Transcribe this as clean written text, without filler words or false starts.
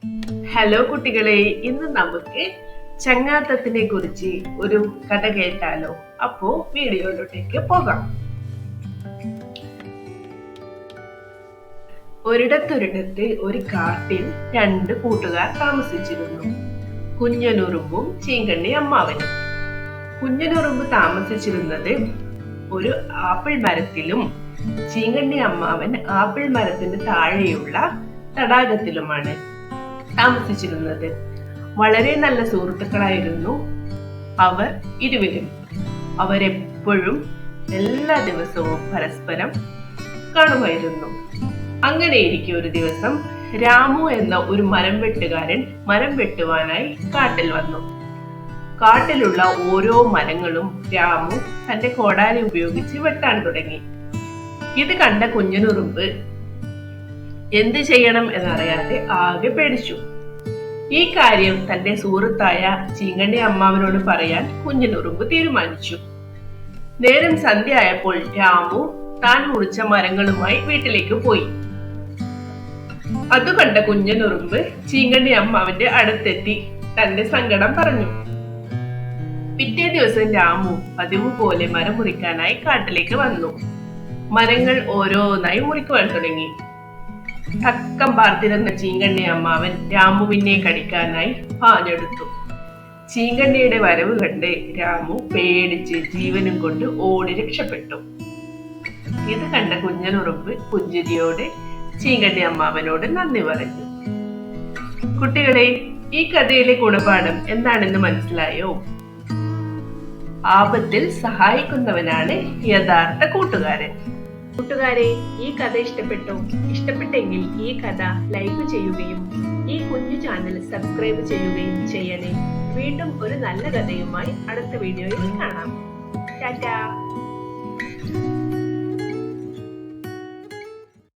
Hello കുട്ടികളെ, ഇന്ന് നമുക്ക് ചങ്ങാത്തത്തിനെ കുറിച്ച് ഒരു കഥ കേട്ടാലോ? അപ്പോ വീഡിയോയിലോട്ടേക്ക് പോകാം. ഒരിടത്തൊരിടത്ത് ഒരു കാട്ടിൽ രണ്ട് കൂട്ടുകാർ താമസിച്ചിരുന്നു. കുഞ്ഞനുറുമ്പും ചീങ്കണ്ണി അമ്മാവനും. കുഞ്ഞനുറുമ്പ് താമസിച്ചിരുന്നത് ഒരു ആപ്പിൾ മരത്തിലും ചീങ്കണ്ണി അമ്മാവൻ ആപ്പിൾ മരത്തിന് താഴെയുള്ള തടാകത്തിലുമാണ് താമസിച്ചിരുന്നത്. വളരെ നല്ല സുഹൃത്തുക്കളായിരുന്നു അവർ ഇരുവരും. അവരെപ്പോഴും എല്ലാ ദിവസവും പരസ്പരം കാണുമായിരുന്നു. അങ്ങനെയിരിക്കെ ഒരു ദിവസം രാമു എന്ന ഒരു മരം വെട്ടുകാരൻ മരം വെട്ടുവാനായി കാട്ടിൽ വന്നു. കാട്ടിലുള്ള ഓരോ മരങ്ങളും രാമു തന്റെ കോടാലി ഉപയോഗിച്ച് വെട്ടാൻ തുടങ്ങി. ഇത് കണ്ട കുഞ്ഞനുറുമ്പ് എന്ത് ചെയ്യണം എന്നറിയാതെ ആകെ പേടിച്ചു. ഈ കാര്യം തന്റെ സുഹൃത്തായ ചീങ്കണ്ണി അമ്മാവനോട് പറയാൻ കുഞ്ഞനുറുമ്പ് തീരുമാനിച്ചു. നേരം സന്ധ്യ ആയപ്പോൾ രാമു താൻ മുറിച്ച മരങ്ങളുമായി വീട്ടിലേക്ക് പോയി. അത് കണ്ട കുഞ്ഞനുറുമ്പ് ചീങ്കണ്ണി അമ്മാവന്റെ അടുത്തെത്തി തന്റെ സങ്കടം പറഞ്ഞു. പിറ്റേ ദിവസം രാമു പതിവ് പോലെ മരം മുറിക്കാനായി കാട്ടിലേക്ക് വന്നു. മരങ്ങൾ ഓരോന്നായി മുറിക്കുവാൻ തുടങ്ങി. തക്കം പാർത്തിരുന്ന ചീങ്കണ്ണി അമ്മാവൻ രാമുവിനെ കടിക്കാനായി പാഞ്ഞെടുത്തു. ചീങ്കണ്ണിയുടെ വരവ് കണ്ട് രാമു പേടിച്ച് ജീവനും കൊണ്ട് ഓടി രക്ഷപ്പെട്ടു. ഇത് കണ്ട കുഞ്ഞനുറുമ്പ് പുഞ്ചിരിയോടെ ചീങ്കണ്ണി അമ്മാവനോട് നന്ദി പറഞ്ഞു. കുട്ടികളെ, ഈ കഥയിലെ ഗുണപാഠം എന്താണെന്ന് മനസ്സിലായോ? ആപത്തിൽ സഹായിക്കുന്നവനാണ് യഥാർത്ഥ കൂട്ടുകാരൻ. കൂട്ടുകാരെ, ഈ കഥ ഇഷ്ടപ്പെട്ടെങ്കിൽ ഈ കഥ ലൈക്ക് ചെയ്യുകയും ഈ കുഞ്ഞു ചാനൽ സബ്സ്ക്രൈബ് ചെയ്യുകയും ചെയ്യണേ. വീണ്ടും ഒരു നല്ല കഥയുമായി അടുത്ത വീഡിയോയിൽ കാണാം. ടാറ്റാ.